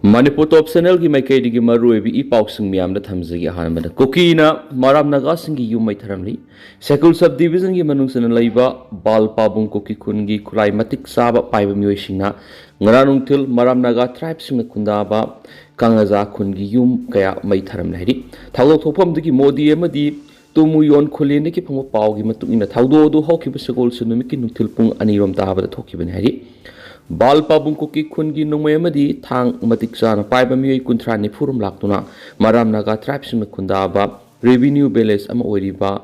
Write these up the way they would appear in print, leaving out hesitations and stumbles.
Manipur top channel ki maikay digi maruwe bi ipauk sing miyam da thamzagi ahanamada Kuki na maram naga singi yum mai tharamli Sekul subdivision ki manung sana laiba bal pabung Kuki kungi kulai matik saba paiba miyoi singna ngaranung til maram naga tribe singna kundaba kangaza kungi yum kaya mai tharamli hari thawlok thopam digi modi amadi tumu yon khulene ki phangwa paw gi matuk ina thawdo do hawkiba sekol sunumi ki nungtil pung anirom tabada thokibani hari Bal pabung Kuki kungi Nongmei amadi Thang matik sana paiba miyoi kunthra nifurum laktuna maram naga tribe singna kundaba revenue balance ama oiriba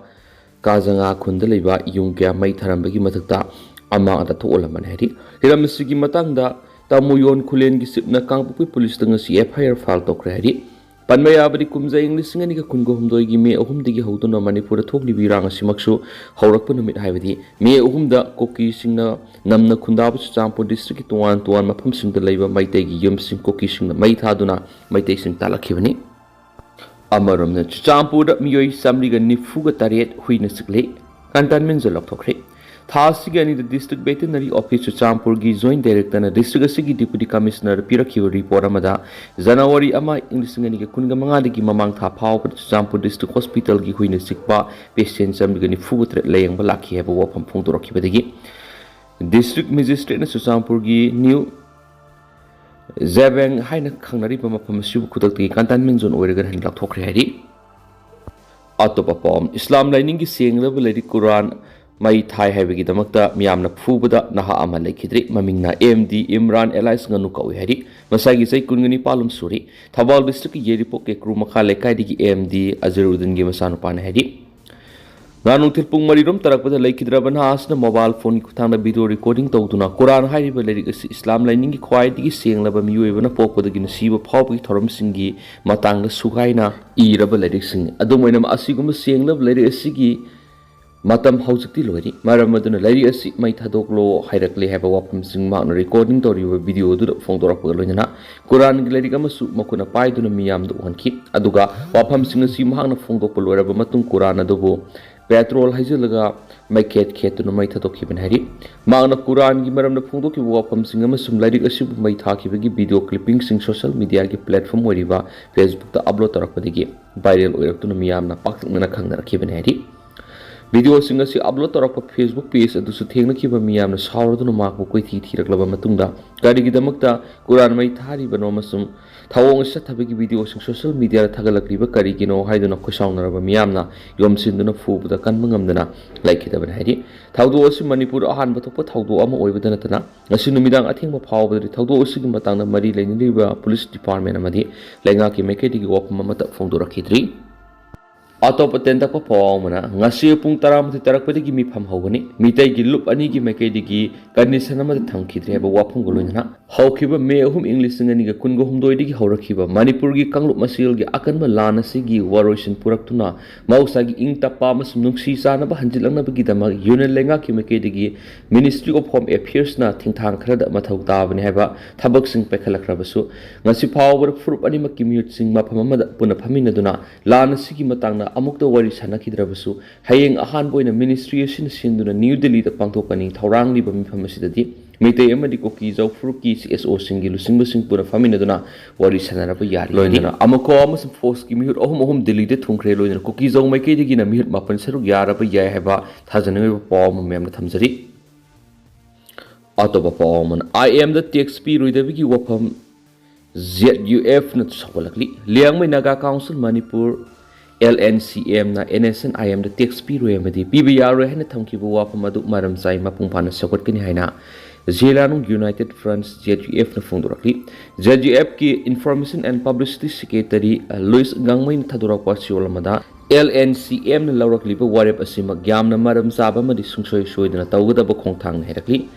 kazanga khunda leiba yung kya mai tharambagi mathakta ama ata thoolaman hari hiram sigi matangda tamu yon khulen gi sipna kangpui police tanga FIR file tokre hari Panmaya abadi kumza English ngani ka kungo humdoi gi me ahum digi hauduna Manipur thokli birang asimaksu haurakpa numit haibadi me ahumda Kuki singna namna khundabu Champur district ki tuan mafam singda leiba maitei gi yum sing Kuki singna mai thaduna maitei sing talakhibani amaramna Champur da miyoi samri ga nifu ga taret huina sikle cantonment zalok thokre Thasigi the district veterinary office Champur gi joint director na district asigi deputy commissioner pirakhiba report amada January ama English ngani ga kunga manga digi mamang tha phaw Champur district hospital gi huina sikpa patient samri ga nifu ga layang ba lakhi heba wa pham phung torokhi badagi district magistrate na Champur gi new Zabeng haina khangnari pa mafam sibu khudak ti cantonment zone oiraga han lak thokre hari atopa pom Islam lining gi senglaba ledi Quran mai thai haibagi damakta miyamna phubada naha ama lekhidri mamingna MD Imran Elias nganu kawi hari masagi sai kungani palum suri Thabal district yeripo ke kru makha lekai digi MD Azruddin gi masanu pan hari nanu tilpung marirom tarakpada lekhidraban hasna mobile phone ki kuthangna video recording tawduna Quran hairiba lerik asi Islam lining gi khwai digi senglaba miyoi bana pokpada gi nasiba phawbi thoram singi matangna sugaina iraba lerik sing adumoina asiguma senglaba lerik asigi Matam hausakti lori maram aduna lairi asi mai thadoklo hairakle haba wapam sing ma na recording toriba video du phongdorakpa loina Quran gi lairi kamasu makuna paiduna miyam du hanki aduga wapam sing asi mahangna phongdokpa loraba matung Quran adubo petrol haijulaga mai khetuna mai thadokhiban hari magna Quran gi maram na phongdokki wapam sing amasum lairi asi mai thakibagi video clipping sing social media gi platform oriba Facebook ta upload torakpadagi viral oiraktuna miyamna pakna khangna rakhiban hari Video singa si upload torakpa Facebook page adusu thengna kiba miyamna sawraduna makbu koithi thiraklaba matungda gari gidamakta Quran mai thari bano masum thawong sathabagi video sing social media thagalakriba kari gino haiduna khosawnaraba miyamna yomsinduna fubuda kanmangamdana laikhidaban hairi thawdo asi Manipur ahan bathokpa thawdo ama oibadana tana asi numidang athengba phawbadri thawdo asi gi matangna mari leiniriba police department amadi lenga ki mekedi gi wapam amata phongdorakhidri Atop tenda pa pawmana ngasi pung taramati tarakpadi gi mi pham hawani mitai gi lup ani gi mekai digi condition ama thangkhidre ba wafung goloina hawkhiba me ahum English ngani ga kungo humdoi digi hawrakhiba Manipur gi kanglup masil gi akanma lana sigi waroisin puraktuna mausa gi ing tapa mas nungsi sana ba hanjilangna bagi dama union lenga ki mekai digi Ministry of Home Affairs na thingthang khrada mathau tabani haba thabak sing pekhalakrabasu ngasi phawbar frup ani makki mute sing ma phamama puna phamina duna lana sigi matangna amukta wari sanakidrabasu hayeng ahan boina ministry asin sinduna New Delhi da pangthokani thorang liba mifam asidadi meitei amadi Kuki jau fruki CSO singi lusingba singpura famina duna wari sanaraba yari loina amako amas force ki mihut ahum Delhi de thungkhre loina Kuki jau maikei digi na mihut mapan saruk yaraba yai haba thajanai pawm memna thamjari atoba pawman I am the TXP roidabigi wapam ZUF na sabalakli liangmai naga council Manipur LNCM na NSN I am the TXP royamadi PBR hena thamkibu wapam adu maram sai mapung phana sakotkani haina Zelanung United Front ZUF na phongdorakli ZUF ki Information and Publicity Secretary Louis Gangmai na thadorakpa siolamada LNCM na lawrakliba warep asima gyamna maram saba madi sungsoi soidana tawgadaba khongthang herakli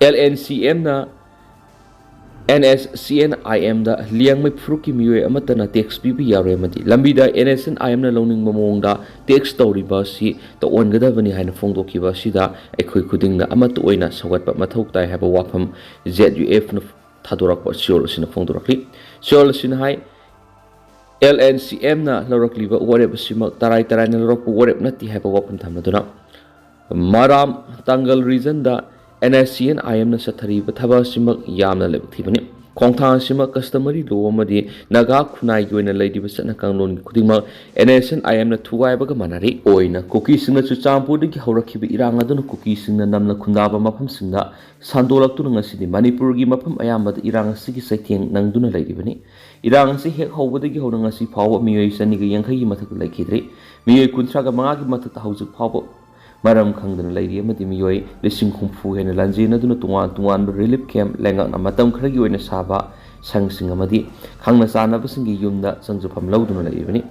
LNCM na NSCNIM da liangmai fruki miyoi amatana tax pibi yare amadi lambida NSNIM na loning mamongda tax tawriba si to ongadabani haina phongdokiba sida ekhoi khudingna amatu oina sagatpa mathau tai haba wafam ZUF na thadorakpa siol sina phongdorakli siol sina hai LNCM na lawrakliba warep sima tarai na lawrakpa warep nati haba wafam thamnaduna maram tangal region da NSCNIM na sathari bathaba simak yamna lebthibani Khongthang asima customary law amadi naga khunai gi oina leidiba chana kanglon khudingma NSN IM na thugai baga manari oina Kuki singna chu champur gi haurakhiba irang aduna Kuki singna namna khundaba mafam singna sandolaktuna ngasidi Manipur gi mafam ayamada irang asigi saitheng nangduna leidibani irang asi hek hobadagi hona ngasi phawa miyoi sani gi yankhai gi mathak laikhidri miyoi kunthra ga manga gi mathak haujuk phawa maram khangdana leiri amadi miyoi lising khumfu hena lanjena duna tungan relief camp lengak na matam khara gi oina saba sangsing amadi khangna sana basingi yumda sangjupam lauduna leibani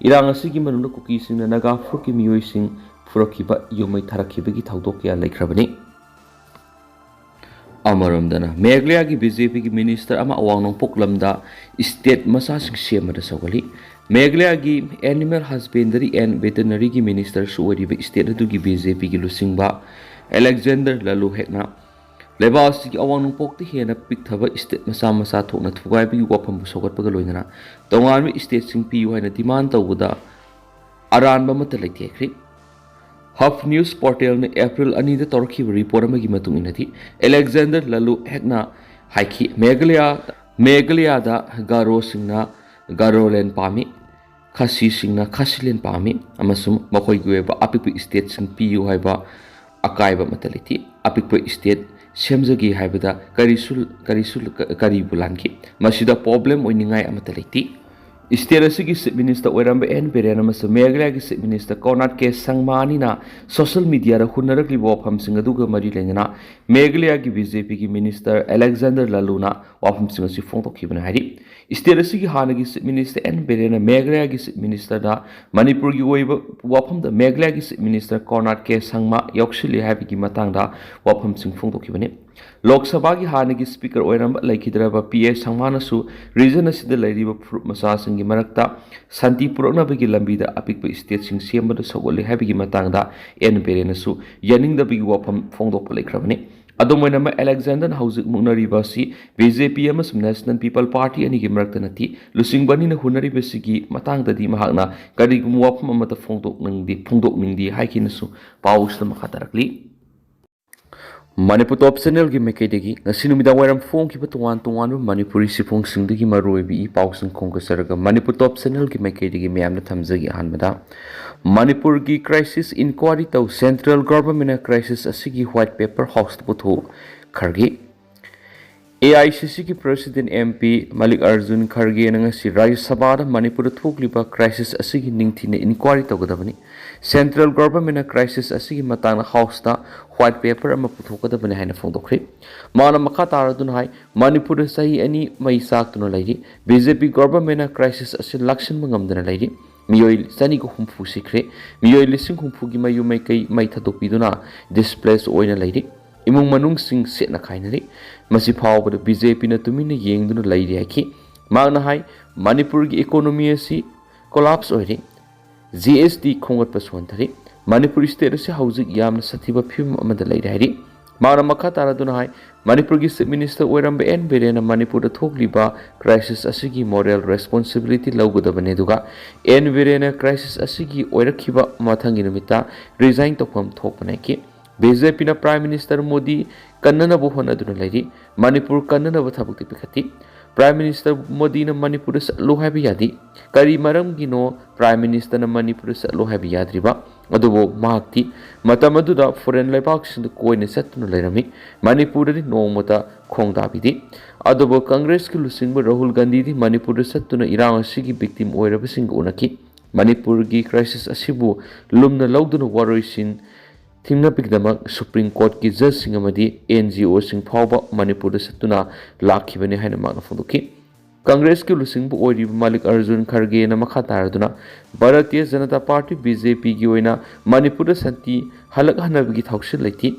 irang asigi manuna Kuki singna naga furki miyoi sing furakhiba yumai tharakhiba gi thaudok ya laikhrabani Amaramdana Meghalaya ki BJP ki minister ama awang nongpok lamda state masa sing semada sagali Meghalaya ki animal husbandry and veterinary ki minister suwari ba state adu ki BJP ki lusingba Alexander Lalu hekna lebas ki awang nongpok ti hena pik thaba state masa thokna thugai bi wapam sogat paga loinana tongan mi state sing pi haina demand tawuda aran ba mata leithekri Hub News Portal ne April ani da torki report amagi matung inati Alexander Lalu hekna haiki Meghalaya da garo singna garolen pami khasi singna khasilen pami amasum makhoi gueba apik state sing piu haiba akaiba mataliti apik state semjagi haibada kari bulanki masida problem oiningai amataliti State asigi minister oiramba en berena mas Meghalaya gi minister Konat ke sangmani na social media ra hunarak li wafam singa duga mari lengena Meghalaya gi BJP gi minister Alexander Laluna wafam singa si phong tok khibana hari State asigi hana gi minister en berena Meghalaya gi minister da Manipur gi oiba wafam da Meghalaya gi minister Konat ke sangma yoksili habi gi matang da wafam sing phong tok khibane Lok Sabha gi hana gi speaker oiramba laikhidraba PA sangmana su region asida lairiba masa singi marakta santi purakna bagi lambida apik pa state sing sembada sogoli habigi matangda en berena su yaning da bigi wapam phongdok palaikrabani adomoina ma Alexander hauzik muknari basi BJP amas National People Party ani gi marakta nati lusing bani na hunari basigi matangda di mahakna kari gum wapam amata phongdok ningdi haikina su paus na makatarakli Manipur top channel gi mekedegi ngasinu midang wairam phone ki patuan Manipuri sipong singdegi maroi bi pausing khongkasaraga Manipur top channel gi mekedegi miyamna thamjagi hanbada Manipur gi crisis inquiry taw central government crisis asigi white paper host puthu khargi AICC ki president MP Malik Arjun Kharge na ngasi Rajya Sabha da Manipur thukliba crisis asigi ningthina inquiry tawgadabani central government crisis asigi matana house da white paper ama puthokadabani haina phongdokri mana makha taradun hai Manipur sahi ani mai saktuna lairi BJP government crisis asi lakshan mangamdana lairi miyoi sani ko humfu sikre miyoi lising humfu gi mayu mai kai mai thadopiduna displace oina lairi imung manung sing setna khainari masi phawbada BJP na tumina yengduna lairi haki magna hai Manipur gi economy asi collapse oiri GST khongat paswanthari Manipur state se hauzik yamna sathiba phim amada lairi hari magna makha taraduna hai Manipur gi minister oiramba en berena Manipur da thokliba crisis asigi moral responsibility lawgodabane duga en berena crisis asigi oirakhiba mathangi numita resign tokpam thokpanai ki BJP na Prime Minister Modi kannana bo hona duna lairi Manipur kannana bo thabukti pikhati Prime Minister Modi na Manipur sa lo habi yadi kari maram gino Prime Minister na Manipur sa lo habi yadriba adubo mahakti matamadu da foreign labak sin koi ne satnu lairami Manipur ri nongmata khongda bidi adubo Congress ki lusingba Rahul Gandhi di Manipur satuna irang asigi victim oiraba sing unaki Manipur gi crisis asibu lumna lauduna waroisin Thingna Pigdamak Supreme Court ki judge sing amadi NGO sing phawba Manipur da satuna lakhibani haina magna fondoki Congress ki lusingbu oiri Malik Arjun Kharge na makha taraduna Bharatiya Janata Party BJP gi oina Manipur da santi halak hanabgi thausil laiti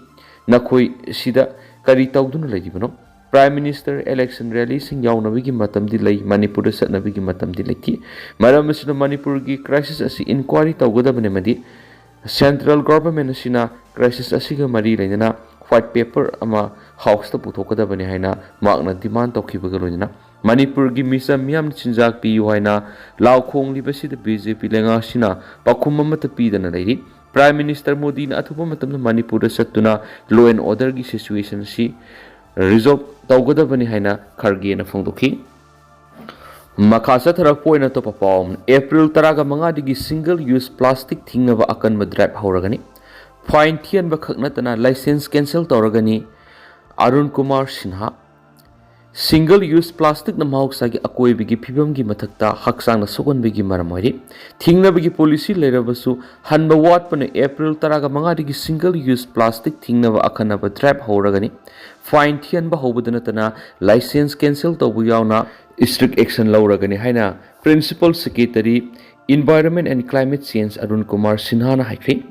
nakhoi sida kari tawduna laibano Prime Minister election rally sing yawnabigi matam di lai Manipur da satnabigi matam di laiti maram asina Manipur gi crisis asi inquiry tawgadabane madi Central government asina crisis asiga mari lainana white paper ama house ta puthokadabani haina magna demand tokhibaga loina Manipur gi misa miyam chinjak pi haina laukhong libasi da BJP lenga sina pakhum amata pi dana lairi Prime Minister Modi na athupa matamna Manipur da satuna law and order gi situation si resolve tawgadabani haina kharge na phongdokhi makha chathrak poina to papom April 15 digi single use plastic thingnaba akanba drive hauragani fine thian ba khaknatana license cancel tawragani Arun Kumar Sinha single use plastic na mahoksagi akoibigi phibamgi mathakta haksangna sogonbigi maramori thingnabigi policy leirabasu hanba watpana April 15 digi single use plastic thingnaba akhanaba drive hauragani fine thianba hobadana license cancel tawbu yauna strict action lauragani haina principal secretary Environment and Climate Change Arun Kumar Sinha na haikri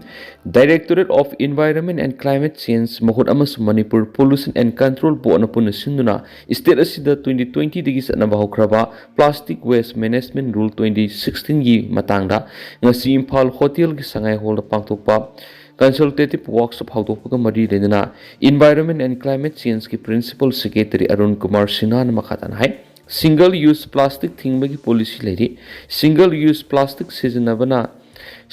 Directorate of Environment and Climate Change Mahut Amas Manipur Pollution and Control Board na puna sinduna state asida 2020 digi sana bahokraba Plastic Waste Management Rule 2016 gi matangda ngasi Imphal Hotel gi sangai hall da pangthokpa consultative workshop hawdokpa mari lenana Environment and Climate Change ki Principal Secretary Arun Kumar Sinha na makhatan hai single use plastic thingbagi policy lady single use plastic sizinabana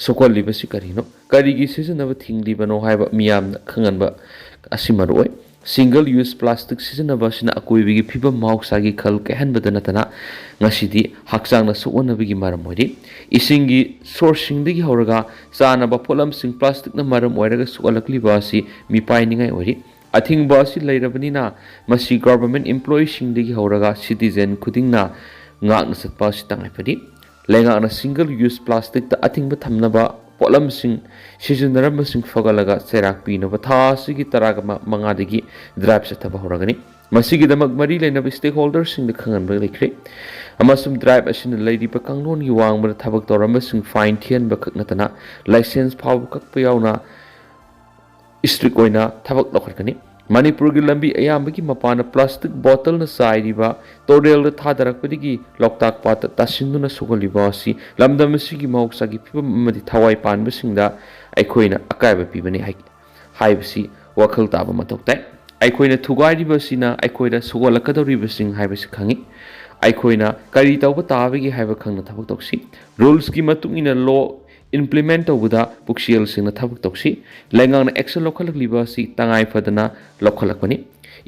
sokol libasi karino karigi sizinaba thinglibano haiba miyamna khanganba asimaroi single use plastic sizinaba sina akoibigi phiba mahoksagi khal kehanbada natana ngasidi haksangna sokonabigi maramori isingi sourcing digi horaga chanaba polam sing plastic na maram oiraga sokolakliba asi mipai ningai ori athing basi lairabanina masi government employees singdigi horaga citizen khudingna ngakna satpa sitangai padi lenga na single use plastic ta athing ba thamnaba polam sing sizinaramba sing fagalaga serak pinaba tha sigi taraga manga digi drive sataba horagani masigi damak mari lena stakeholders sing de khangan ba lekre amasum drive asin lady pa kanglon gi wangba thabak toramba sing fine thian ba khaknatana license phaw kak pa yauna strict oina thabak lokharkani Manipur gi lambi ayambagi mapana plastic bottle na sairiba torel da thadarakpadigi loktak pat tasinduna sugoliba si lamdam sigi mahoksagi phibam amadi thawai panba singda aikoina akaiba pibani haibasi wakhal taba matoktai aikoina thugairiba sina aikoina sugolakadoriba sing haibasi khangi aikoina kari tawba tabagi haiba khangna thabak toksi rules ki matungina law implement tawda puxiel singna thabak toksi lengang na action lokhalakliba si tangai fadana lokhalakani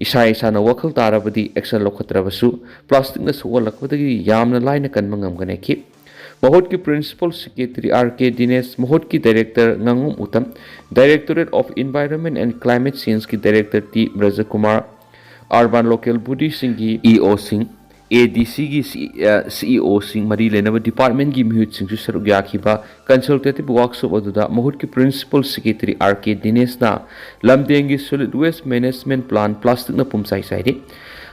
isa isa na wakhal tarabadi action lokhatrabasu plastic na sugolakwadagi yamna laina kanma ngamgane ki mahot ki principal secretary RK Dinesh mahot ki director ngangum utam directorate of environment and climate change ki director T Brajakumar urban local body singi EO sing ADC gi CEO sing mari lenaba department gi mihut sing saruk yakhiba consultative workshop aduda mahut ki principal secretary RK Dinesh na lamdengi solid waste management plan plastic na pumsai sairi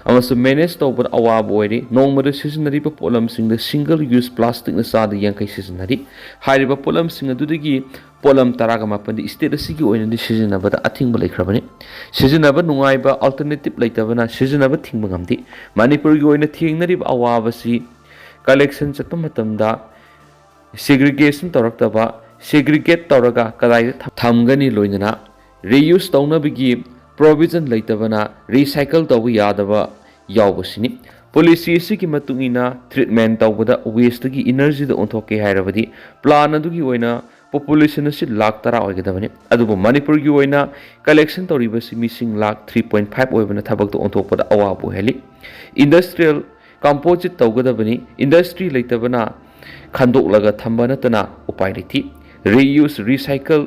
amasu manage tawbar awab oiri nongmada seasonary pa polam sing the single use plastic na sa yankai seasonary hariba polam sing adudagi polam taraga mapandi state asigi oina di seasonaba da athing ba laikhrabani seasonaba nungai ba alternative laitabana seasonaba thingba ngamdi Manipur gi oina thingnari ba awab si collection chatpa matamda segregation tawraktaba segregate tawraga kadai thamgani loinana reuse tawnabigi provision laitabana recycle tawbu yadaba yawbasini policy asigi matungina treatment tawbada waste gi energy da onthoke hairabadi plan adugi oina population asi lakh tara oigedabani adubu Manipur gi oina collection tawribasi missing lakh 3.5 oibana thabak to onthokpada awabu heli industrial composite tawgadabani industry laitabana khandoklaga thambana tana upai liti reuse recycle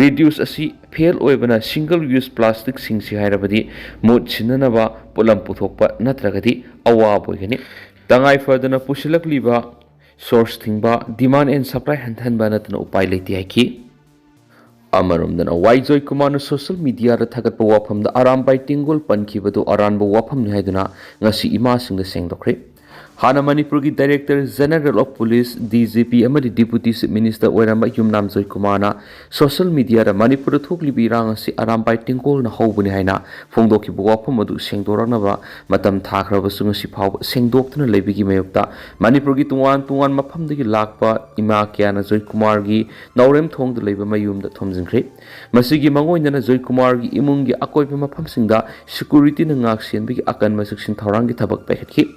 reduce asi fail oibana single use plastic singsi hairabadi mut sinanaba polam puthokpa natragadi awab oigani tangai fadana pusilakliba source thingba demand and supply hantanba natna upai leti haiki amaramdana Waijoy Kumar social media ra thagatpa wafamda arambai tingol pankibadu aranba wafam ni haiduna ngasi ima singda sengdokre Hana Manipur ki Director General of Police DGP amadi Deputy Chief Minister oiramba Yumnam Joy Kumar na social media ra Manipur thokli birang asi arambai tingkol na hobuni haina phongdoki wafam adu sengdoranaba matam thakraba sungasi phaw sengdoktuna lebigi mayokta Manipur ki tuwan mafamdagi lakpa ima kya na Joy Kumar gi naurem thongda leba mayumda thomjingkhre masigi mangoinana Joy Kumar gi imungi akoipa mafamsingda security na ngak sienbigi akan masuksin thaurangi thabak paikhatki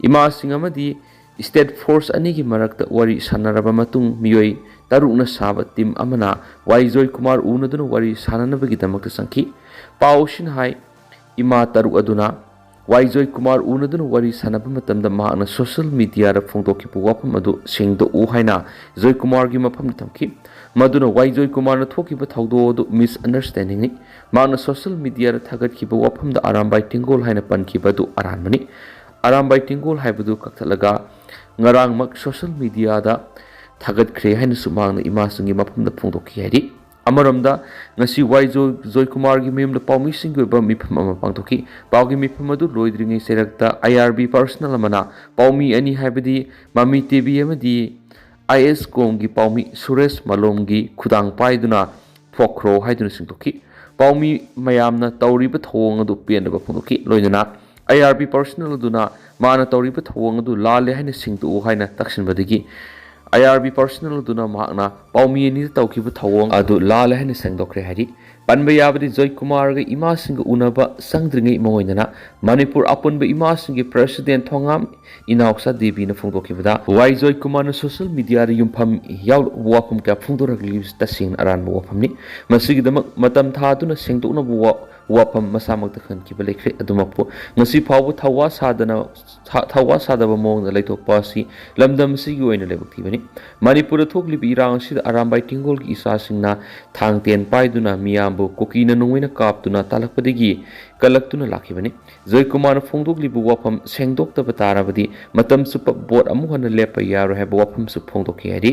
Ima singamadi state force anigi marakta wari sanaraba matung miyoi tarukna saba team amana Waijoy Kumar unaduna wari sananabagi damakta sangki paushin hai ima taruk aduna Waizoi Kumar unaduna wari sanaba matamda mahakna social media ra phongdokiba wafam adu sengdok'u haina Joy Kumar gi mafamda thamki maduna Waizoi Kumar na thokiba thaudo adu misunderstanding ni mahakna social media ra thagatkiba wafamda Arambai Tingol haina pankiba adu aranmani Arambai Tingol haibadu kakthalaga ngarangmak social media da thagatkhre haina sumangna imasungi mafamda phongdokki haidi Amaramda ngasi Joy Kumar gi miyumda paumi singoi ba mifam ama pangthoki paugi mifam adu loidringai serakta IRB personal amana paumi ani haibadi mami TV amadi IS kom gi paumi Suresh Malom gi khudang paiduna thokro haiduna singthoki paumi mayamna tawriba thong adu penaba phongthoki loidana IRB personal aduna mana tawriba thong adu lale haina singtu haina taksinbadagi IRB personal duna mahakna paumi ni tawkiba thawong adu lala hena sengdokre hari panba yabadi Joy Kumar ga ima singa unaba sangdringai moinana Manipur apunba ima singi president Thongam inauksa devi na phongdokibada wai Joy Kumar na social media ri yumpham yaw wapam ka phongdorakli tasing aran wapamni masigidamak matam thaduna sengdokna wapam masamak takhan kibalekre adumakpo ngasi phawu thawa sadaba mong laithokpa si lamdam sigi oina lebakthibani Manipur thokli irang sid Arambai Tingol gi isa singna Thang ten paiduna miyambu Kuki na nungwina kaptuna talakpadigi kalaktuna lakhibani Joy Kumar phongdokli bu wapam sengdoktaba tarabadi matam supa bot amuhana lepa yaro heba wapam su phongdokki hari